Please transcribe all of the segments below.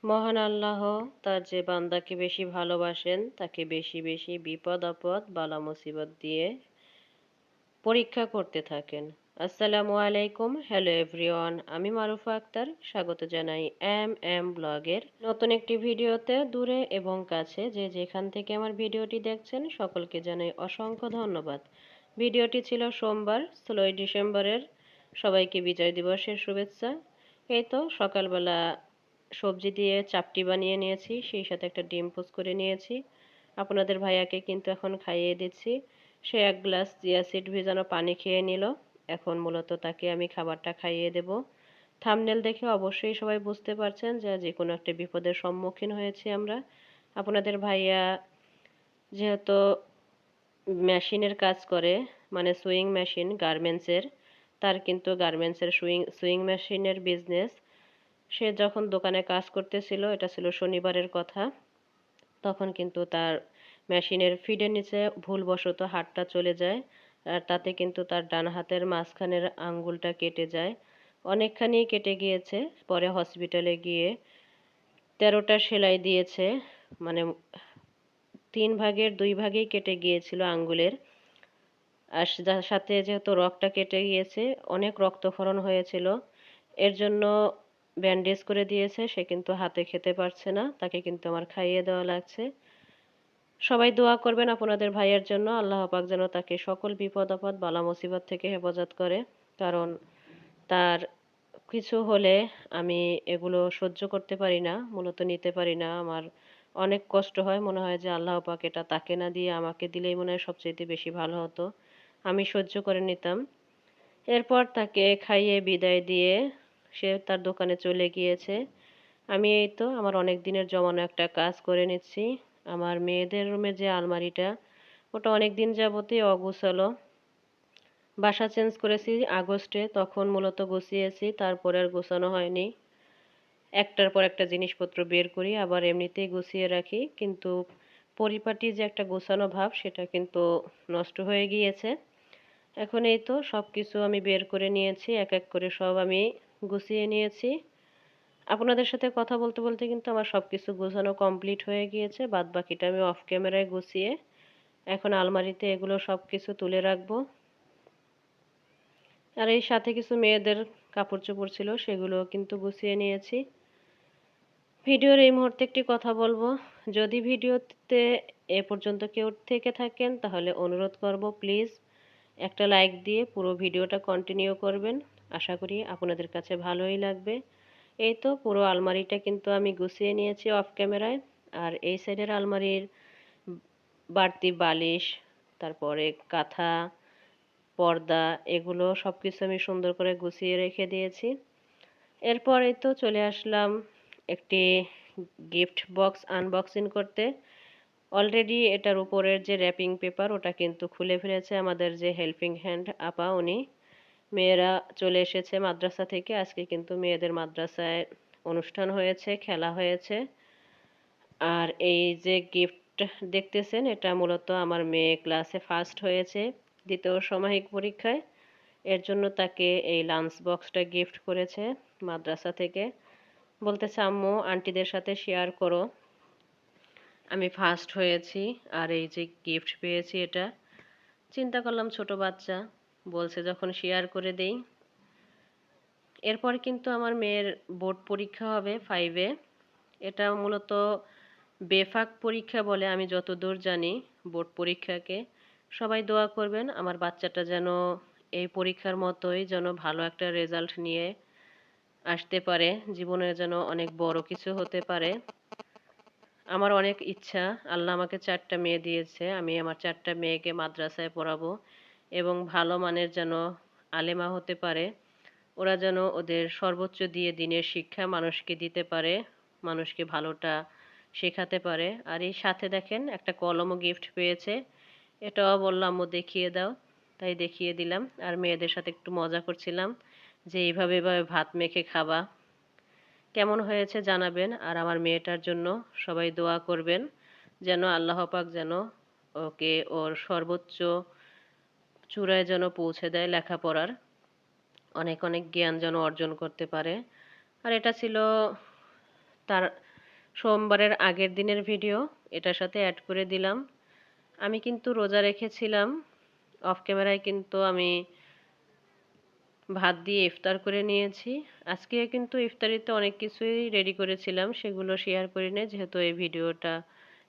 মহান আল্লাহ তার যে বান্দাকে বেশি ভালোবাসেন তাকে বেশি বেশি বিপদ আপদ বালা মুসিবত দিয়ে পরীক্ষা করতে থাকেন। আসসালামু আলাইকুম, হ্যালো এভরিওয়ান, আমি মারুফা আক্তার স্বাগত জানাই এম ব্লগের নতুন একটি ভিডিওতে। দূরে এবং কাছে যে যেখান থেকে আমার ভিডিওটি দেখছেন সকলকে জানাই অসংখ্য ধন্যবাদ। ভিডিওটি ছিল সোমবার 16 ডিসেম্বরের। সবাইকে বিজয় দিবসের শুভেচ্ছা। এই তো সকালবেলা সবজি দিয়ে চাপটি বানিয়ে নিয়েছি, সেই সাথে একটা ডিম পোচ করে নিয়েছি। আপনাদের ভাইয়াকে কিন্তু এখন খাইয়ে দিচ্ছি। সে এক গ্লাস চিয়া সিড ভেজানো পানি খেয়ে নিল। এখন মূলত তাকে আমি খাবারটা খাইয়ে দেব। থাম্বনেল দেখে অবশ্যই সবাই বুঝতে পারছেন যে যে কোনো একটা বিপদের সম্মুখীন হয়েছি আমরা। আপনাদের ভাইয়া যেহেতু মেশিনের কাজ করে, মানে সুইং মেশিন গার্মেন্টসের, তার কিন্তু গার্মেন্টসের সুইং মেশিনের বিজনেস। সে যখন দোকানে কাজ করতেছিল, এটা ছিল শনিবারের কথা, তখন কিন্তু তার মেশিনের ফিডের নিচে ভুলবশত হাতটা চলে যায়। আর তাতে কিন্তু তার ডান হাতের মাঝখানের আঙ্গুলটা কেটে যায়, অনেকখানি কেটে গিয়েছে। পরে হসপিটালে গিয়ে 13টা সেলাই দিয়েছে, মানে 3 ভাগের 2 ভাগেই কেটে গিয়েছিল আঙ্গুলের। আর যার সাথে যেহেতু রগটা কেটে গিয়েছে, অনেক রক্তক্ষরণ হয়েছিল। এর জন্য ব্যান্ডেজ করে দিয়েছে, সে কিন্তু হাতে খেতে পারছে না, তাকে কিন্তু আমার খাইয়ে দেওয়া লাগছে। সবাই দোয়া করবেন আপনাদের ভাইয়ের জন্য, আল্লাহ পাক যেন তাকে সকল বিপদ আপদ বালা মুসিবত থেকে হেফাজত করে। কারণ তার কিছু হলে আমি এগুলো সহ্য করতে পারি না, মূলত নিতে পারি না। আমার অনেক কষ্ট হয়, মনে হয় যে আল্লাহ পাক এটা তাকে না দিয়ে আমাকে দিলেই মনে হয় সবচেয়ে বেশি ভালো হতো। আমি সহ্য করে নিতাম। এরপর তাকে খাইয়ে বিদায় দিয়ে সে তার দোকানে চলে গিয়েছে। আমি এই তো আমার অনেক দিনের জমানো একটা কাজ করে নিচ্ছি। আমার মেয়েদের রুমে যে আলমারিটা, ওটা অনেক দিন যাবতই অগোছালো। বাসা চেঞ্জ করেছি আগস্টে, তখন মূলত গুছিয়েছি, তারপরে আর গোছানো হয়নি। একটার পর একটা জিনিসপত্র বের করি, আবার এমনিতেই গুছিয়ে রাখি, কিন্তু পরিপাটি যে একটা গোছানো ভাব সেটা কিন্তু নষ্ট হয়ে গিয়েছে। এখন এই তো সব কিছু আমি বের করে নিয়েছি, এক এক করে সব আমি গুছিয়ে নিয়েছি। আপনাদের সাথে কথা বলতে বলতে কিন্তু আমার সব কিছু গোছানো কমপ্লিট হয়ে গিয়েছে। বাদ বাকিটা আমি অফ ক্যামেরায় গুছিয়ে এখন আলমারিতে এগুলো সব কিছু তুলে রাখবো। আর এই সাথে কিছু মেয়েদের কাপড় চোপড় ছিল, সেগুলো কিন্তু গুছিয়ে নিয়েছি। ভিডিওর এই মুহূর্তে একটি কথা বলবো, যদি ভিডিওতে এ পর্যন্ত কেউ থেকে থাকেন তাহলে অনুরোধ করব প্লিজ একটা লাইক দিয়ে পুরো ভিডিওটা কন্টিনিউ করবেন। আশা করি আপনাদের কাছে ভালোই লাগবে। এই তো পুরো আলমারিটা কিন্তু আমি গুছিয়ে নিয়েছি অফ ক্যামেরায়। আর এই সাইডের আলমারির বাড়তি বালিশ, তারপরে কাঁথা, পর্দা, এগুলো সব কিছু আমি সুন্দর করে গুছিয়ে রেখে দিয়েছি। এরপরে তো চলে আসলাম একটি গিফট বক্স আনবক্সিং করতে। অলরেডি এটার উপরের যে র্যাপিং পেপার ওটা কিন্তু খুলে ফেলেছে আমাদের যে হেল্পিং হ্যান্ড আপা, উনি। মেয়েরা চলে এসেছে মাদ্রাসা থেকে, আজকে কিন্তু মেয়েদের মাদ্রাসায় অনুষ্ঠান হয়েছে, খেলা হয়েছে। আর এই যে গিফট দেখতেছেন, এটা মূলত আমার মেয়ে ক্লাসে ফার্স্ট হয়েছে দ্বিতীয় সাময়িক পরীক্ষায়। এর জন্য তাকে এই লাঞ্চ বক্সটা গিফট করেছে মাদ্রাসা থেকে। বলতেছে আম্মু আন্টিদের সাথে শেয়ার করো, আমি ফার্স্ট হয়েছি আর এই যে গিফট পেয়েছি এটা। চিন্তা করলাম ছোট বাচ্চা বলছে যখন শেয়ার করে দেই। এরপর কিন্তু আমার মেয়ের বোর্ড পরীক্ষা হবে 5-এ। এটা মূলত বেফাক পরীক্ষা বলে আমি যতদূর জানি বোর্ড পরীক্ষাকে। সবাই দোয়া করবেন আমার বাচ্চাটা যেন এই পরীক্ষার মতোই যেন ভালো একটা রেজাল্ট নিয়ে আসতে পারে, জীবনে যেন অনেক বড় কিছু হতে পারে। আমার অনেক ইচ্ছা, আল্লাহ আমাকে 4টা মেয়ে দিয়েছে, আমি আমার 4টা মেয়েকে মাদ্রাসায় পড়াবো এবং ভালো মানের যেন আলেমা হতে পারে। ওরা যেন ওদের সর্বোচ্চ দিয়ে দিনের শিক্ষা মানুষকে দিতে পারে, মানুষকে ভালোটা শেখাতে পারে। আর এই সাথে দেখেন একটা কলমও গিফট পেয়েছে। এটাও বললাম ও দেখিয়ে দাও, তাই দেখিয়ে দিলাম। আর মেয়েদের সাথে একটু মজা করছিলাম যে এইভাবে এভাবে ভাত মেখে খাবা। কেমন হয়েছে জানাবেন। আর আমার মেয়েটার জন্য সবাই দোয়া করবেন যেন আল্লাহ পাক যেন ওকে ওর সর্বোচ্চ চূড়ায় যেন পৌঁছে দেয় লেখাপড়ার, অনেক অনেক জ্ঞান যেন অর্জন করতে পারে। আর এটা ছিল তার সোমবারের আগের দিনের ভিডিও এটার সাথে অ্যাড করে দিলাম। আমি কিন্তু রোজা রেখেছিলাম। অফ ক্যামেরায় কিন্তু আমি ভাত দিয়ে ইফতার করে নিয়েছি। আজকে কিন্তু ইফতারিতে অনেক কিছুই রেডি করেছিলাম, সেগুলো শেয়ার করি নাই যেহেতু এই ভিডিওটা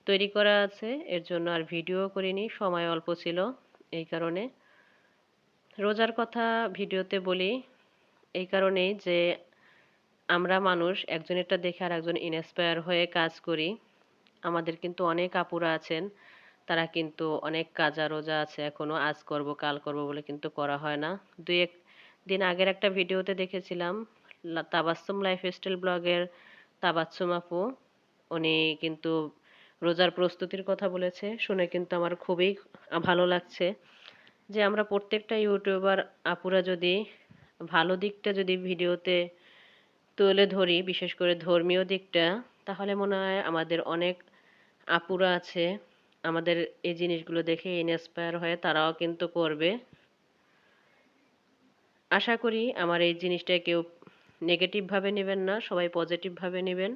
তৈরি করা আছে, এর জন্য আর ভিডিও করিনি, সময় অল্প ছিল এই কারণে। রোজার কথা ভিডিওতে বলি এই কারণেই যে আমরা মানুষ একজনেরটা দেখে আর একজন ইন্সপায়ার হয়ে কাজ করি। আমাদের কিন্তু অনেক আপুরা আছেন, তারা কিন্তু অনেক কাজা রোজা আছে এখনো, আজ করব কাল করব বলে কিন্তু করা হয় না। দুই এক দিন আগের একটা ভিডিওতে দেখেছিলাম তাবাসসুম লাইফস্টাইল ব্লগের তাবাসসুম আপু, উনি কিন্তু রোজার প্রস্তুতির কথা বলেছে, শুনে কিন্তু আমার খুবই ভালো লাগছে যে আমরা প্রত্যেকটা ইউটিউবার আপুরা যদি ভালো দিকটা যদি ভিডিওতে তুলে ধরি, বিশেষ করে ধর্মীয় দিকটা, তাহলে মনে হয় আমাদের অনেক আপুরা আছে আমাদের এই জিনিসগুলো দেখে ইন্সপায়ার হয়ে তারাও কিন্তু করবে। আশা করি আমার এই জিনিসটা কেউ নেগেটিভভাবে নেবেন না, সবাই পজিটিভভাবে নেবেন।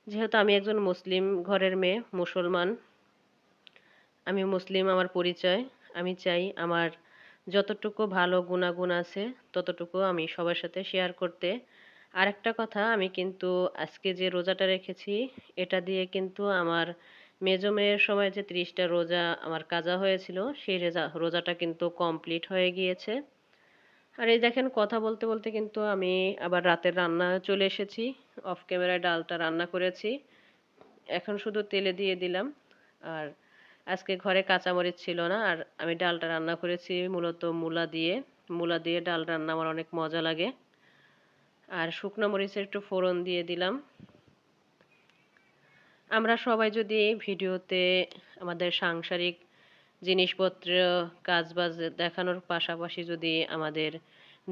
যেহেতু আমি একজন মুসলিম ঘরের মেয়ে, মুসলমান, আমি মুসলিম আমার পরিচয়, আমি চাই আমার যতটুকু ভালো গুণাগুণ আছে ততটুকু আমি সবার সাথে শেয়ার করতে। আরেকটা কথা, আমি কিন্তু আজকে যে রোজাটা রেখেছি এটা দিয়ে কিন্তু আমার মেজো মেয়ের সময় যে 30টা রোজা আমার কাজা হয়েছিল সেই রোজাটা কিন্তু কমপ্লিট হয়ে গিয়েছে। আর এই দেখেন কথা বলতে বলতে কিন্তু আমি আবার রাতের রান্না চলে এসেছি। অফ ক্যামেরায় ডালটা রান্না করেছি, এখন শুধু তেলে দিয়ে দিলাম। আর আজকে ঘরে কাঁচামরিচ ছিল না, আর আমি ডালটা রান্না করেছি মূলত মূলা দিয়ে। মূলা দিয়ে ডাল রান্না আমার অনেক মজা লাগে। আর শুকনো মরিচের একটু ফোড়ন দিয়ে দিলাম। আমরা সবাই যদি ভিডিওতে আমাদের সাংসারিক জিনিসপত্র কাজবাজ দেখানোর পাশাপাশি যদি আমাদের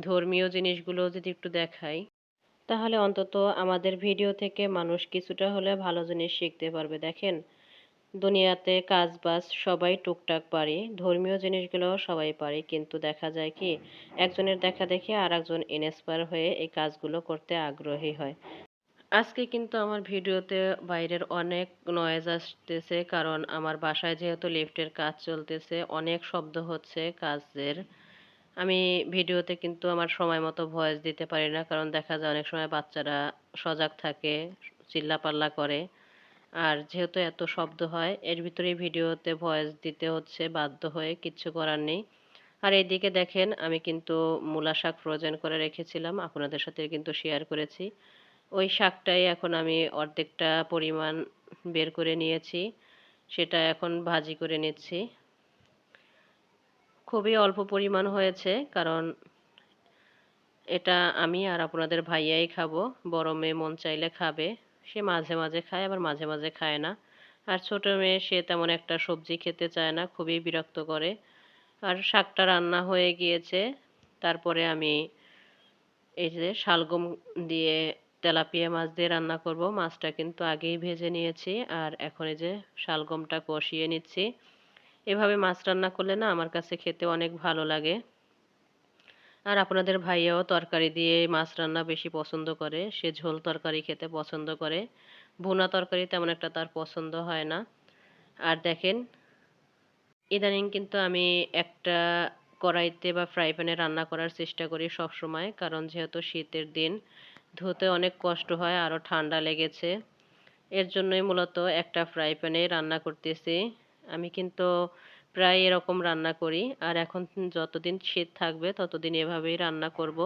ধর্মীয় জিনিসগুলো যদি একটু দেখাই, তাহলে অন্তত আমাদের ভিডিও থেকে মানুষ কিছুটা হলে ভালো জিনিস শিখতে পারবে। দেখেন, দুনিয়াতে কাজবাজ সবাই টুকটাক পারি, ধর্মীয় জিনিসগুলো সবাই পারি, কিন্তু দেখা যায় কি একজনের দেখা দেখে আর একজন ইন্সপায়ার হয়ে এই কাজগুলো করতে আগ্রহী হয়। আজকে কিন্তু আমার ভিডিওতে বাইরের অনেক নয়েজ আসতেছে, কারণ আমার বাসায় যেহেতু লিফটের কাজ চলতেছে, অনেক শব্দ হচ্ছে কাজের। আমি ভিডিওতে কিন্তু আমার সময় মতো ভয়েস দিতে পারি না, কারণ দেখা যায় অনেক সময় বাচ্চারা সজাগ থাকে, চিল্লাপাল্লা করে। আর যেহেতু এত শব্দ হয় এর ভিতরেই ভিডিওতে ভয়েস দিতে হচ্ছে বাধ্য হয়ে, কিচ্ছু করার নেই। আর এইদিকে দেখেন আমি কিন্তু মূলা শাক ফ্রোজেন করে রেখেছিলাম, আপনাদের সাথে কিন্তু শেয়ার করেছি। ওই শাকটাই এখন আমি অর্ধেকটা পরিমাণ বের করে নিয়েছি, সেটা এখন ভাজি করে নিচ্ছি। খুবই অল্প পরিমাণ হয়েছে, কারণ এটা আমি আর আপনাদের ভাইয়াই খাবো। বড় মেয়ে মন চাইলে খাবে, সে মাঝে মাঝে খায় আবার মাঝে মাঝে খায় না। আর ছোট মেয়ে সে তেমন একটা সবজি খেতে চায় না, খুবই বিরক্ত করে। আর শাকটা রান্না হয়ে গিয়েছে, তারপরে আমি এই যে শালগম দিয়ে তেলাপিয়া মাছ দিয়ে রান্না করব। মাছটা কিন্তু আগেই ভেজে নিয়েছি, আর এখন এই যে শালগমটা কষিয়ে নিচ্ছি। এভাবে মাছ রান্না করলে না আমার কাছে খেতে অনেক ভালো লাগে। আর আপনাদের ভাইয়াও তরকারি দিয়ে মাছ রান্না বেশি পছন্দ করে, সে ঝোল তরকারি খেতে পছন্দ করে, ভুনা তরকারি তেমন একটা তার পছন্দ হয় না। আর দেখেন, ইদানিং কিন্তু আমি একটা কড়াইতে বা ফ্রাই প্যানে রান্না করার চেষ্টা করি সব সময়, কারণ যেহেতু শীতের দিন ধুতে অনেক কষ্ট হয়, আরও ঠান্ডা লেগেছে, এর জন্যই মূলত একটা ফ্রাই প্যানে রান্না করতেছি। আমি কিন্তু প্রায় এরকম রান্না করি, আর এখন যতদিন শীত থাকবে ততদিন এভাবেই রান্না করব,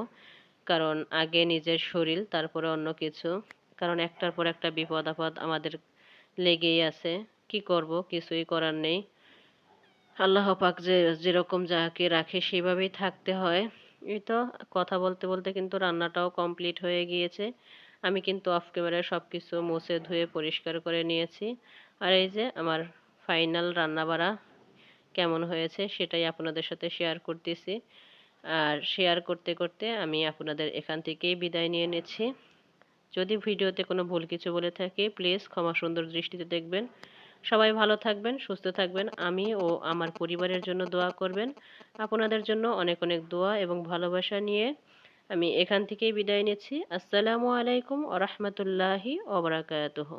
কারণ আগে নিজের শরীর তারপরে অন্য কিছু। কারণ একটার পর একটা বিপদ আপদ আমাদের লেগেই আছে, কি করব, কিছুই করার নেই। আল্লাহ পাক যে যেরকম যাকে রাখে সেভাবেই থাকতে হয়। এই তো কথা বলতে বলতে কিন্তু রান্নাটাও কমপ্লিট হয়ে গিয়েছে। আমি কিন্তু অফ ক্যামেরায় সব কিছু মুছে ধুয়ে পরিষ্কার করে নিয়েছি। আর এই যে আমার ফাইনাল রান্নাবাড়া কেমন হয়েছে সেটাই আপনাদের সাথে শেয়ার করতেছি। আর শেয়ার করতে করতে আমি আপনাদের এখান থেকেই বিদায় নিয়ে নিচ্ছি। যদি ভিডিওতে কোনো ভুল কিছু বলে থাকি প্লিজ ক্ষমা সুন্দর দৃষ্টিতে দেখবেন। সবাই ভালো থাকবেন, সুস্থ থাকবেন, আমি ও আমার পরিবারের জন্য দোয়া করবেন। আপনাদের জন্য অনেক অনেক দোয়া এবং ভালোবাসা নিয়ে আমি এখান থেকেই বিদায় নিচ্ছি। আসসালামু আলাইকুম ওয়া রাহমাতুল্লাহি ওয়া বারাকাতুহু।